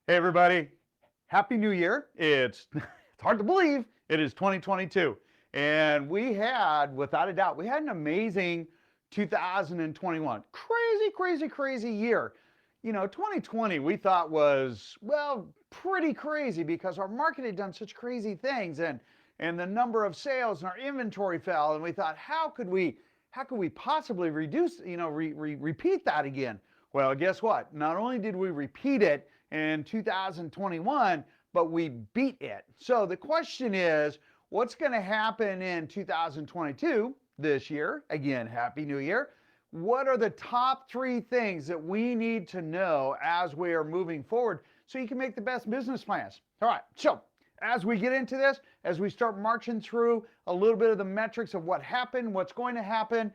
Hey everybody, Happy New Year. It's hard to believe it is 2022. And we had, without a doubt, we had an amazing 2021. Crazy year. You know, 2020 we thought was, well, pretty crazy because our market had done such crazy things and the number of sales and our inventory fell, and we thought, how could we possibly reduce, repeat that again? Well, guess what? Not only did we repeat it in 2021, but we beat it. So the question is, what's going to happen in 2022 this year? Again, Happy New Year. What are the top 3 things that we need to know as we are moving forward so you can make the best business plans? All right, so as we get into this, as we start marching through a little bit of the metrics of what happened, what's going to happen,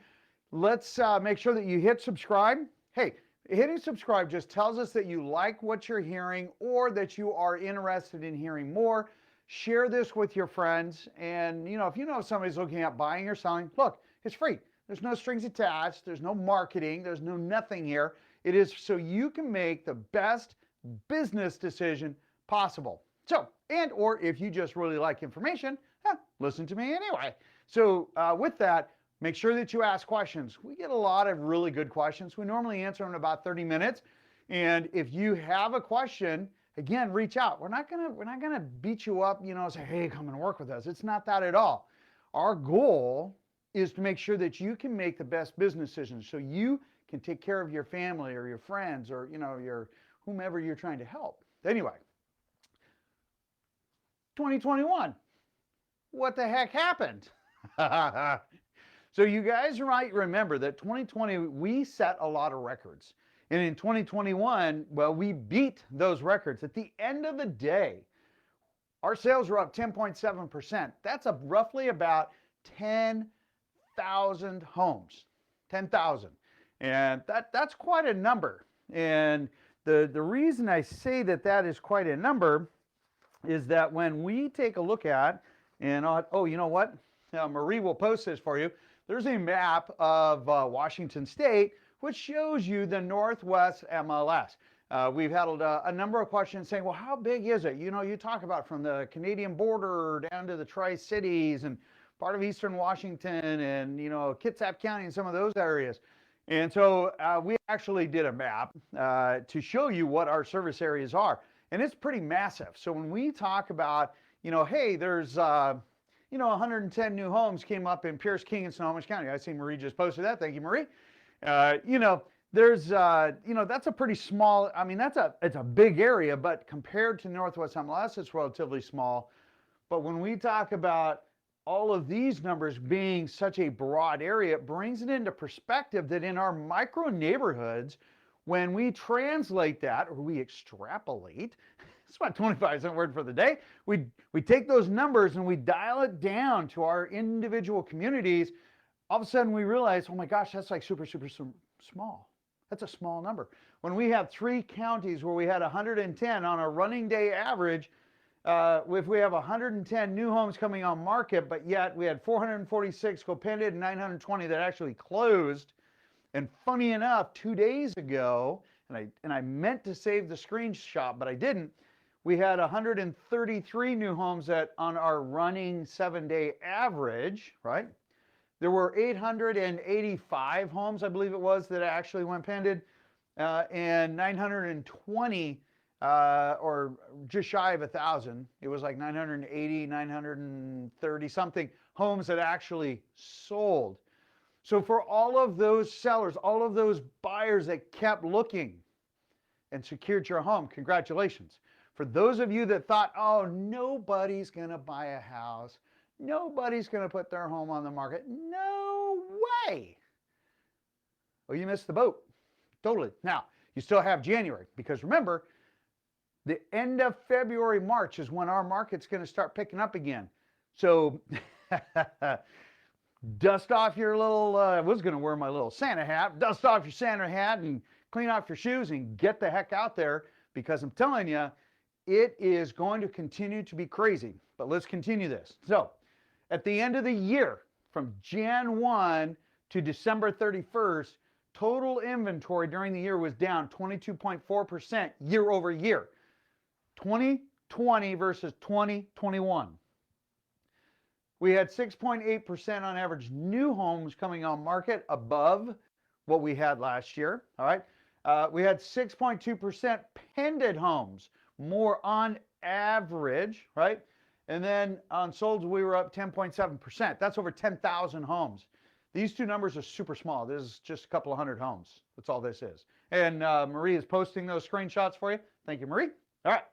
let's make sure that you hit subscribe. Hey, hitting subscribe just tells us that you like what you're hearing or that you are interested in hearing more. Share this with your friends. And, if you know somebody's looking at buying or selling, look, it's free. There's no strings attached. There's no marketing. There's no nothing here. It is so you can make the best business decision possible. So, or if you just really like information, listen to me anyway. So with that, make sure that you ask questions. We get a lot of really good questions. We normally answer them in about 30 minutes. And if you have a question, again, reach out. We're not gonna beat you up, say, hey, come and work with us. It's not that at all. Our goal is to make sure that you can make the best business decisions so you can take care of your family or your friends or your whomever you're trying to help. Anyway, 2021. What the heck happened? So you guys might remember that 2020, we set a lot of records. And in 2021, well, we beat those records. At the end of the day, our sales were up 10.7%. That's roughly about 10,000 homes. 10,000. And that's quite a number. And the reason I say that is quite a number is that when we take a look at, and you know what? Marie will post this for you. There's a map of Washington State, which shows you the Northwest MLS. We've had a number of questions saying, well, how big is it? You talk about from the Canadian border down to the Tri-Cities and part of Eastern Washington and, Kitsap County and some of those areas. And so we actually did a map to show you what our service areas are. And it's pretty massive. So when we talk about, hey, there's 110 new homes came up in Pierce, King, and Snohomish County. I see Marie just posted that. Thank you, Marie. There's, that's a pretty small, it's a big area, but compared to Northwest MLS, it's relatively small. But when we talk about all of these numbers being such a broad area, it brings it into perspective that in our micro neighborhoods, when we translate that, or we extrapolate, it's about 25-cent word for the day, we take those numbers and we dial it down to our individual communities. All of a sudden we realize, oh my gosh, that's like super small. That's a small number. When we have 3 counties where we had 110 on a running day average, if we have 110 new homes coming on market, but yet we had 446 go pended and 920 that actually closed. And funny enough, 2 days ago, and I meant to save the screenshot, but I didn't, we had 133 new homes on our running 7-day average, right? There were 885 homes, I believe it was, that actually went pended, and 920, or just shy of 1,000. It was like 980, 930 something homes that actually sold. So for all of those sellers, all of those buyers that kept looking and secured your home, congratulations. For those of you that thought, oh, nobody's going to buy a house, nobody's going to put their home on the market, no way. Well, you missed the boat. Totally. Now, you still have January, because remember, the end of February, March is when our market's going to start picking up again. So dust off your little, I was going to wear my little Santa hat, dust off your Santa hat and clean off your shoes and get the heck out there, because I'm telling you, it is going to continue to be crazy. But let's continue this. So at the end of the year, from Jan 1 to December 31st, total inventory during the year was down 22.4% year over year. 2020 versus 2021. We had 6.8% on average new homes coming on market above what we had last year. All right. We had 6.2% pended homes more on average, right? And then on solds, we were up 10.7%. That's over 10,000 homes. These two numbers are super small. This is just a couple of hundred homes. That's all this is. And Marie is posting those screenshots for you. Thank you, Marie. All right.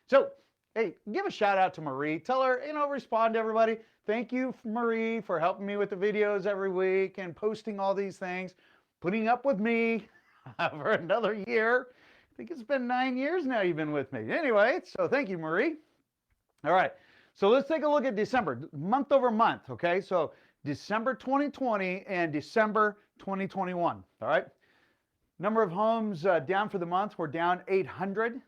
So, hey, give a shout out to Marie. Tell her, respond to everybody. Thank you, Marie, for helping me with the videos every week and posting all these things, putting up with me for another year. I think it's been 9 years now you've been with me. Anyway, so thank you, Marie. All right. So let's take a look at December, month over month, okay? So December 2020 and December 2021, all right? Number of homes down for the month, we're down 800.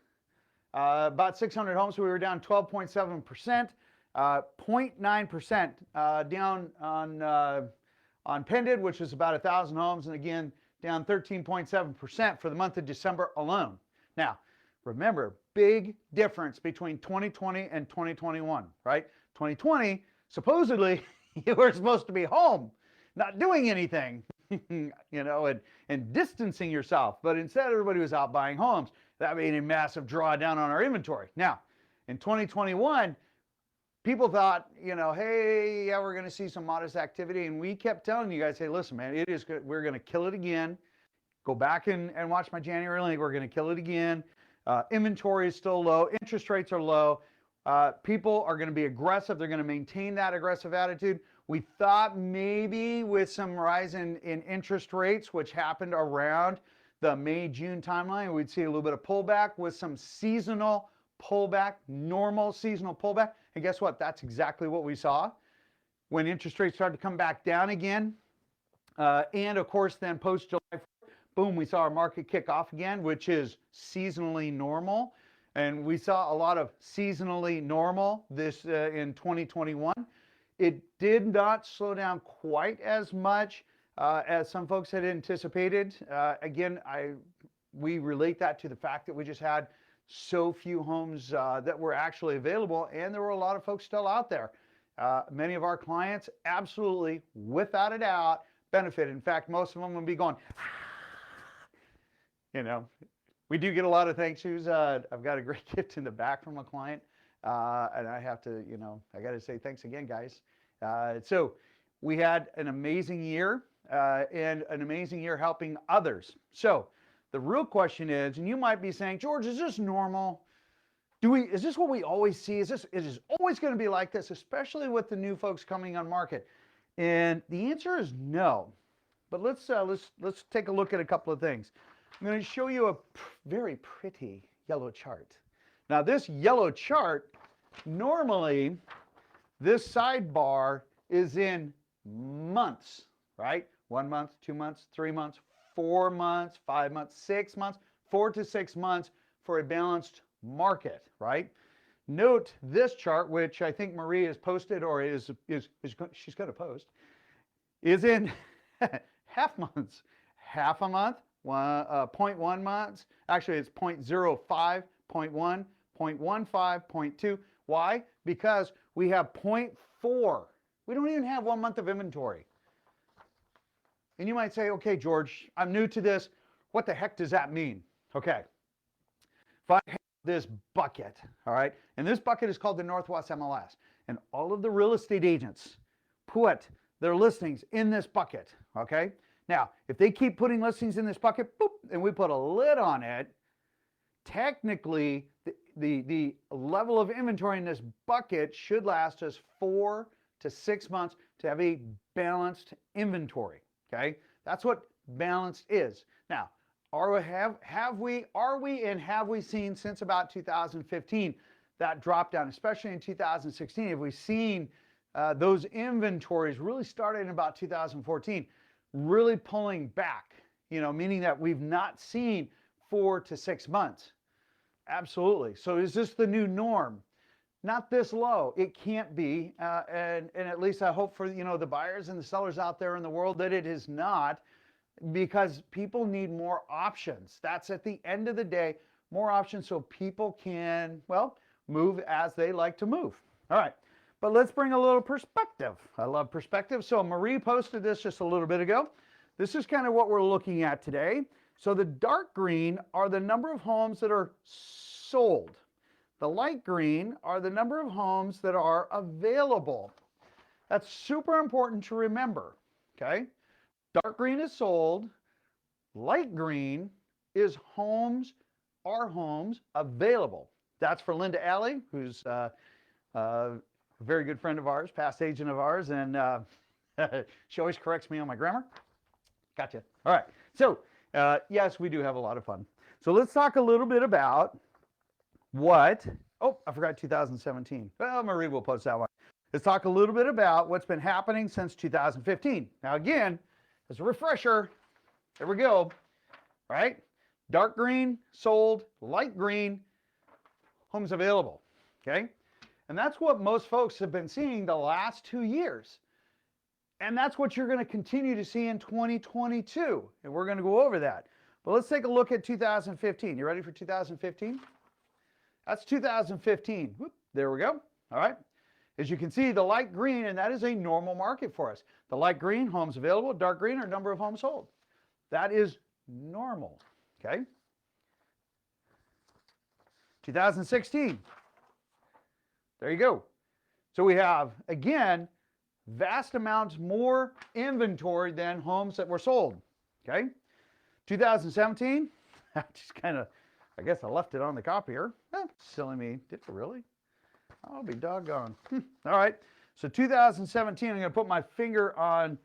About 600 homes, so we were down 12.7%. 0.9% down on pended, which is about 1,000 homes, and again, down 13.7% for the month of December alone. Now, remember, big difference between 2020 and 2021, right? 2020, supposedly, you were supposed to be home, not doing anything, and distancing yourself. But instead, everybody was out buying homes. That made a massive drawdown on our inventory. Now, in 2021, people thought, hey, yeah, we're going to see some modest activity. And we kept telling you guys, hey, listen, man, it is good. We're going to kill it again. Go back and watch my January link. We're going to kill it again. Inventory is still low. Interest rates are low. People are going to be aggressive. They're going to maintain that aggressive attitude. We thought maybe with some rise in interest rates, which happened around the May-June timeline, we'd see a little bit of pullback with some seasonal pullback, normal seasonal pullback. And guess what? That's exactly what we saw when interest rates started to come back down again. And of course, then post-July 4th, boom, we saw our market kick off again, which is seasonally normal. And we saw a lot of seasonally normal this in 2021. It did not slow down quite as much as some folks had anticipated. Again, we relate that to the fact that we just had so few homes that were actually available, and there were a lot of folks still out there. Many of our clients absolutely, without a doubt, benefited. In fact, most of them would be going, we do get a lot of thank yous. I've got a great gift in the back from a client, and I have to, I got to say thanks again, guys. So we had an amazing year and an amazing year helping others. So the real question is, and you might be saying, George, is this normal? Is this what we always see? Is it always going to be like this, especially with the new folks coming on market? And the answer is no. But let's take a look at a couple of things. I'm going to show you a very pretty yellow chart. Now, this yellow chart, normally this sidebar is in months, right? 1 month, 2 months, 3 months, 4 months, 5 months, 6 months, 4 to 6 months for a balanced market, right? Note this chart, which I think Marie has posted or she's going to post, is in half months. Half a month, 0.1 months. Actually, it's 0.05, 0.1, 0.15, 0.2. Why? Because we have 0.4. We don't even have 1 month of inventory. And you might say, okay, George, I'm new to this. What the heck does that mean? Okay. If I have this bucket, all right, and this bucket is called the Northwest MLS, and all of the real estate agents put their listings in this bucket, okay? Now, if they keep putting listings in this bucket, boop, and we put a lid on it, technically, the level of inventory in this bucket should last us 4 to 6 months to have a balanced inventory, okay? That's what balanced is. Now, are we seen since about 2015 that drop down, especially in 2016? Have we seen those inventories really started in about 2014, really pulling back, meaning that we've not seen 4 to 6 months? Absolutely. So is this the new norm? Not this low. It can't be. And at least I hope for, the buyers and the sellers out there in the world that it is not, because people need more options. That's at the end of the day more options so people can, well, move as they like to move. All right, but let's bring a little perspective. I love perspective. So Marie posted this just a little bit ago. This is kind of what we're looking at today. So the dark green are the number of homes that are sold. The light green are the number of homes that are available. That's super important to remember, okay? Dark green is sold. Light green is homes, are homes available. That's for Linda Alley, who's a very good friend of ours, past agent of ours, and she always corrects me on my grammar. Gotcha. All right. So, yes, we do have a lot of fun. So let's talk a little bit about what, oh, I forgot 2017. Well, Marie will post that one. Let's talk a little bit about what's been happening since 2015. Now, again, as a refresher, there we go, right? Dark green, sold, light green, homes available, okay? And that's what most folks have been seeing the last 2 years. And that's what you're going to continue to see in 2022. And we're going to go over that. But let's take a look at 2015. You ready for 2015? That's 2015. Whoop, there we go. All right. As you can see, the light green, and that is a normal market for us. The light green, homes available. Dark green are number of homes sold. That is normal. Okay. 2016. There you go. So we have, again, vast amounts more inventory than homes that were sold. Okay. 2017, just kind of, I guess I left it on the copier. Silly me. Did it really? I'll be doggone. All right. So 2017, I'm going to put my finger on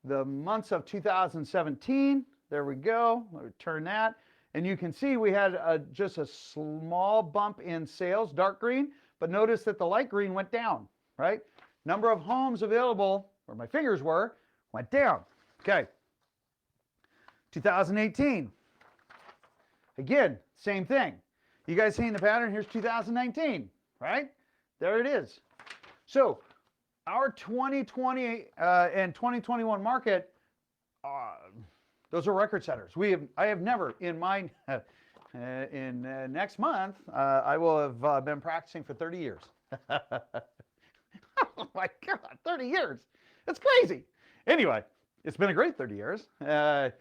the months of 2017. There we go. Let me turn that. And you can see we had just a small bump in sales, dark green, but notice that the light green went down, right? Number of homes available, where my fingers were, went down. Okay. 2018. Again, same thing. You guys seeing the pattern? Here's 2019, right? There it is. So our 2020 and 2021 market, those are record setters. I have never in my, next month, I will have been practicing for 30 years. Oh my God, 30 years. That's crazy. Anyway, it's been a great 30 years. And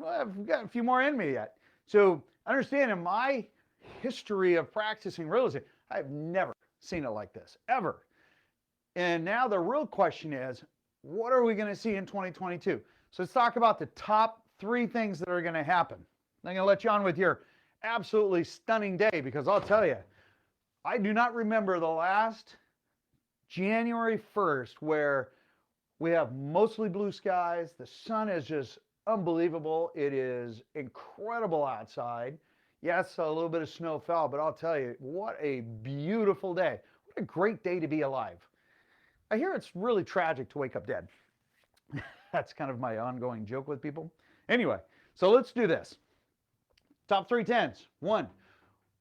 I've got a few more in me yet. So understand, in my history of practicing real estate, I've never seen it like this, ever. And now the real question is, what are we going to see in 2022? So let's talk about the top 3 things that are going to happen. I'm going to let you on with your absolutely stunning day, because I'll tell you, I do not remember the last January 1st where we have mostly blue skies. The sun is just unbelievable. It is incredible outside. Yes, a little bit of snow fell, but I'll tell you, what a beautiful day. What a great day to be alive. I hear it's really tragic to wake up dead. That's kind of my ongoing joke with people. Anyway, so let's do this. Top 3 trends. 1,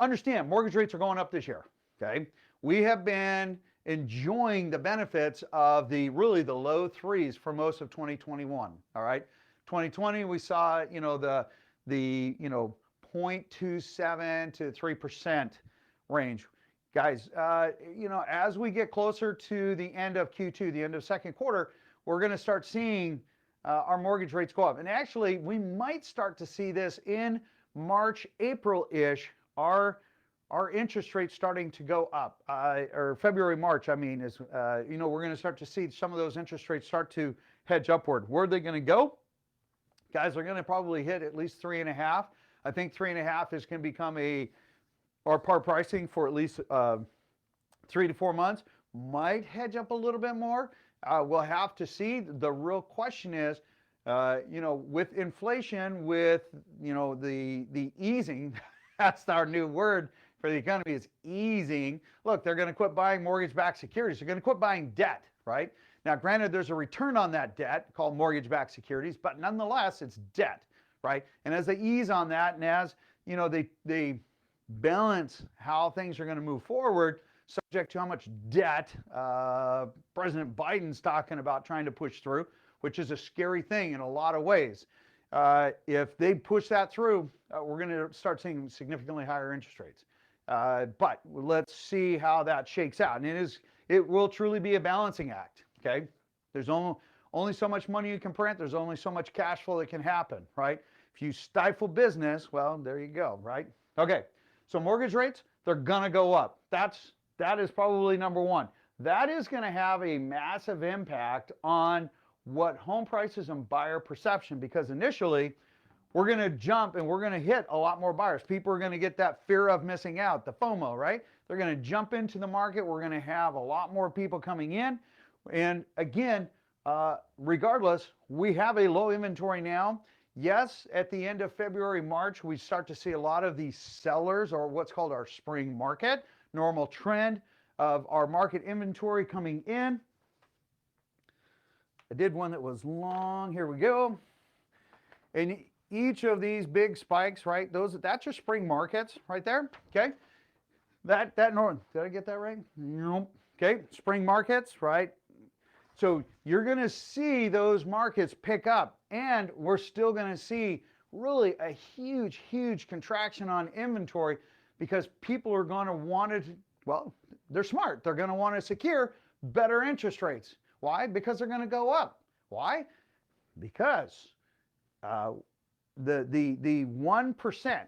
understand mortgage rates are going up this year. Okay. We have been enjoying the benefits of really the low 3s for most of 2021. All right. 2020, we saw, the 0.27 to 3% range. Guys, as we get closer to the end of Q2, the end of second quarter, we're going to start seeing our mortgage rates go up. And actually, we might start to see this in March, April-ish, our interest rates starting to go up, or February, March, I mean, is, we're going to start to see some of those interest rates start to hedge upward. Where are they going to go? Guys, they're going to probably hit at least 3.5. I think 3.5 is going to become our par pricing for at least 3 to 4 months. Might hedge up a little bit more. We'll have to see. The real question is, with inflation, with, the easing, that's our new word for the economy, is easing. Look, they're going to quit buying mortgage-backed securities. They're going to quit buying debt, right? Now, granted, there's a return on that debt called mortgage-backed securities, but nonetheless, it's debt, right? And as they ease on that, and as, they balance how things are going to move forward, subject to how much debt President Biden's talking about trying to push through, which is a scary thing in a lot of ways. if they push that through, we're going to start seeing significantly higher interest rates. But let's see how that shakes out. And it will truly be a balancing act. Okay, there's only so much money you can print. There's only so much cash flow that can happen, right? If you stifle business, well, there you go, right? Okay, so mortgage rates, they're gonna go up. That is probably number one. That is gonna have a massive impact on what home prices and buyer perception, because initially, we're gonna jump and we're gonna hit a lot more buyers. People are gonna get that fear of missing out, the FOMO, right? They're gonna jump into the market. We're gonna have a lot more people coming in. And again, regardless, we have a low inventory now. Yes, at the end of February, March, we start to see a lot of these sellers, or what's called our spring market, normal trend of our market inventory coming in. I did one that was long. Here we go. And each of these big spikes, right? That's your spring markets right there. Okay. Did I get that right? Nope. Okay. Spring markets, right? So you're going to see those markets pick up, and we're still going to see really a huge, huge contraction on inventory, because people are going to want to, well, they're smart. They're going to want to secure better interest rates. Why? Because they're going to go up. Why? Because the 1%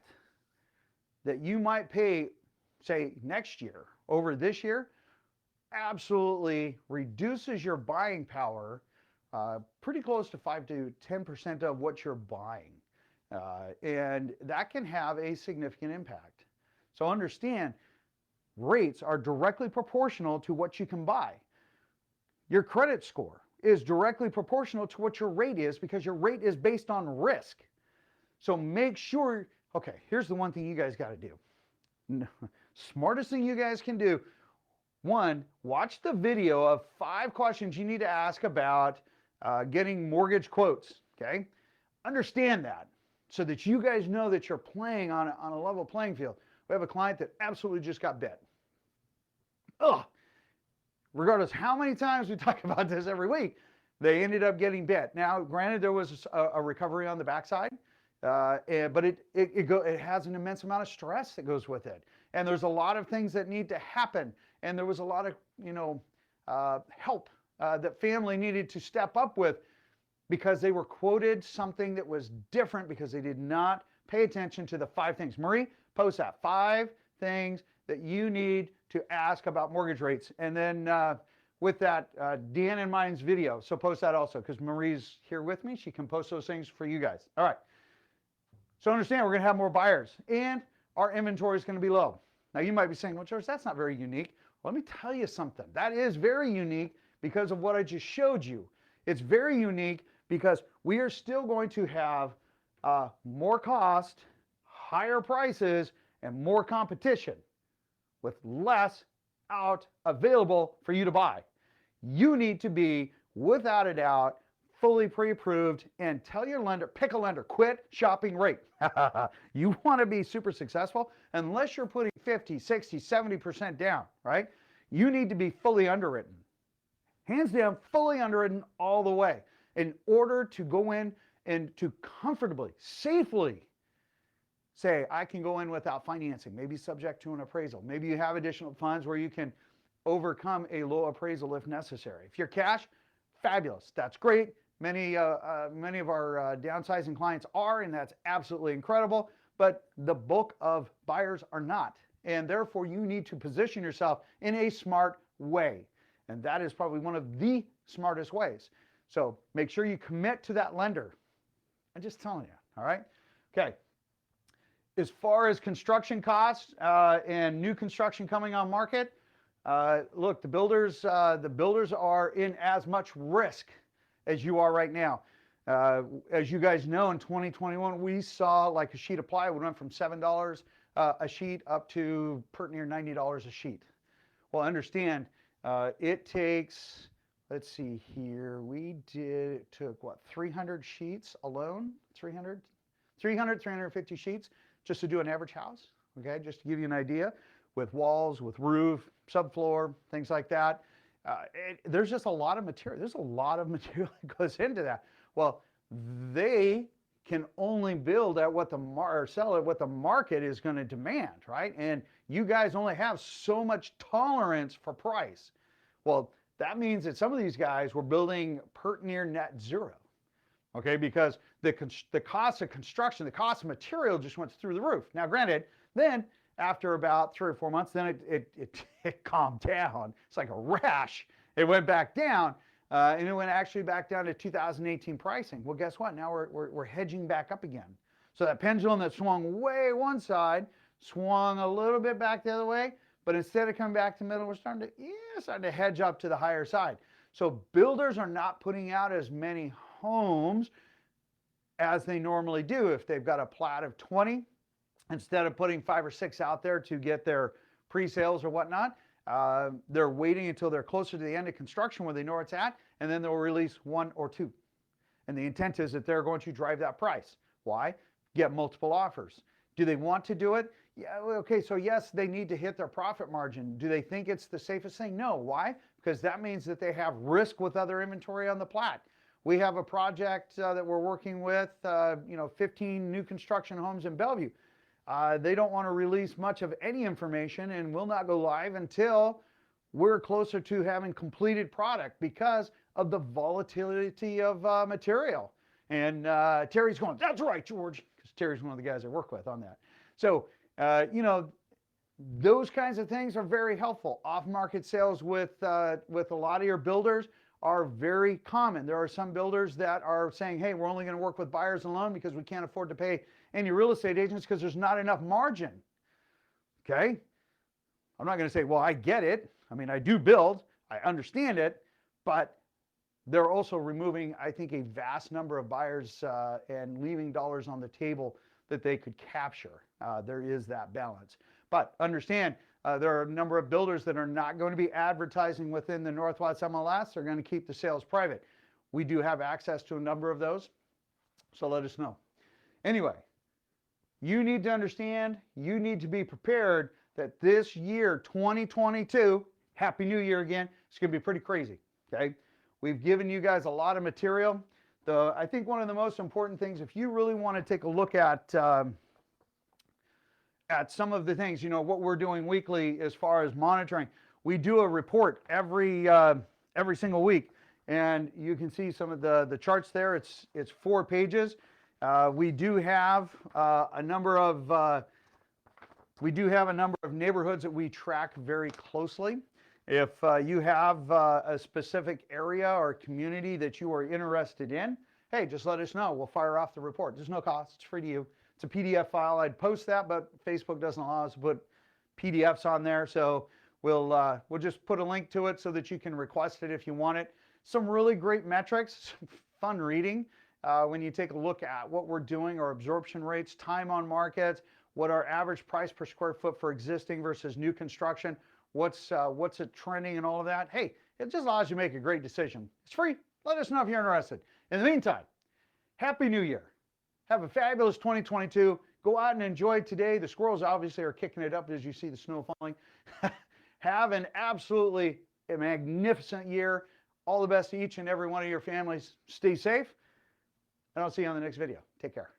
that you might pay, say, next year over this year, absolutely reduces your buying power pretty close to 5 to 10% of what you're buying. And that can have a significant impact. So understand, rates are directly proportional to what you can buy. Your credit score is directly proportional to what your rate is, because your rate is based on risk. So make sure, okay, here's the one thing you guys got to do. Smartest thing you guys can do. One, watch the video of 5 questions you need to ask about getting mortgage quotes, okay? Understand that, so that you guys know that you're playing on a level playing field. We have a client that absolutely just got bit. Ugh. Regardless how many times we talk about this every week, they ended up getting bit. Now, granted, there was a recovery on the backside, but it has an immense amount of stress that goes with it. And there's a lot of things that need to happen. And there was a lot of, help that family needed to step up with, because they were quoted something that was different, because they did not pay attention to the 5 things. Marie, post that. 5 things that you need to ask about mortgage rates. And then with that, Dan and mine's video. So post that also, because Marie's here with me. She can post those things for you guys. All right. So understand, we're going to have more buyers, and our inventory is going to be low. Now, you might be saying, well, George, that's not very unique. Well, let me tell you something. That is very unique because of what I just showed you. It's very unique because we are still going to have more cost, higher prices, and more competition with less out available for you to buy. You need to be, without a doubt, fully pre-approved, and tell your lender, pick a lender, quit shopping rate. You want to be super successful, unless you're putting 50, 60, 70% down, right? You need to be fully underwritten. Hands down, fully underwritten all the way, in order to go in and to comfortably, safely say, I can go in without financing, maybe subject to an appraisal. Maybe you have additional funds where you can overcome a low appraisal if necessary. If you're cash, fabulous. That's great. Many of our downsizing clients are, and that's absolutely incredible. But the bulk of buyers are not. And therefore, you need to position yourself in a smart way. And that is probably one of the smartest ways. So make sure you commit to that lender. I'm just telling you, all right? Okay. As far as construction costs and new construction coming on market, look, the builders are in as much risk as you are right now. As you guys know, in 2021, we saw like a sheet of plywood went from $7 a sheet up to pretty near $90 a sheet. Well, understand, it takes, let's see here, it took what, 300 sheets alone? 350 sheets just to do an average house, okay? Just to give you an idea, with walls, with roof, subfloor, things like that. There's just a lot of material. There's a lot of material that goes into that. Well, they can only build at what or sell at what the market is going to demand, right? And you guys only have so much tolerance for price. Well, that means that some of these guys were building pert near net zero, okay? Because the cost of construction, the cost of material just went through the roof. Now, granted, then after about 3 or 4 months, then it calmed down. It's like a rash. It went back down. And it went actually back down to 2018 pricing. Well, guess what? Now we're hedging back up again. So that pendulum that swung way one side swung a little bit back the other way, but instead of coming back to the middle, we're starting to hedge up to the higher side. So builders are not putting out as many homes as they normally do. If they've got a plat of 20, instead of putting 5 or 6 out there to get their pre-sales or whatnot, they're waiting until they're closer to the end of construction where they know where it's at, and then they'll release 1 or 2. And the intent is that they're going to drive that price. Why? Get multiple offers. Do they want to do it? Yeah, okay, so yes, they need to hit their profit margin. Do they think it's the safest thing? No. Why? Because that means that they have risk with other inventory on the plat. We have a project that we're working with, 15 new construction homes in Bellevue. They don't want to release much of any information and will not go live until we're closer to having completed product because of the volatility of material. And Terry's going, that's right, George, because Terry's one of the guys I work with on that. So, those kinds of things are very helpful. Off-market sales with a lot of your builders are very common. There are some builders that are saying, hey, we're only going to work with buyers alone because we can't afford to pay any real estate agents because there's not enough margin. Okay? I'm not going to say, well, I get it. I mean, I do build. I understand it. But they're also removing, I think, a vast number of buyers and leaving dollars on the table that they could capture. There is that balance. But understand, there are a number of builders that are not going to be advertising within the Northwest MLS. They're going to keep the sales private. We do have access to a number of those, so let us know. Anyway, you need to understand, you need to be prepared that this year, 2022, Happy New Year again, it's going to be pretty crazy, okay? We've given you guys a lot of material. I think one of the most important things, if you really want to take a look at some of the things, what we're doing weekly as far as monitoring, we do a report every single week, and you can see some of the charts there. It's 4 pages. We do have a number of neighborhoods that we track very closely. If you have a specific area or community that you are interested in, hey, just let us know. We'll fire off the report. There's no cost. It's free to you. It's a PDF file. I'd post that, but Facebook doesn't allow us to put PDFs on there. So we'll just put a link to it so that you can request it if you want it. Some really great metrics, fun reading. When you take a look at what we're doing, our absorption rates, time on market, what our average price per square foot for existing versus new construction, what's it trending and all of that. Hey, it just allows you to make a great decision. It's free. Let us know if you're interested. In the meantime, Happy New Year. Have a fabulous 2022. Go out and enjoy today. The squirrels obviously are kicking it up as you see the snow falling. Have an absolutely magnificent year. All the best to each and every one of your families. Stay safe, and I'll see you on the next video. Take care.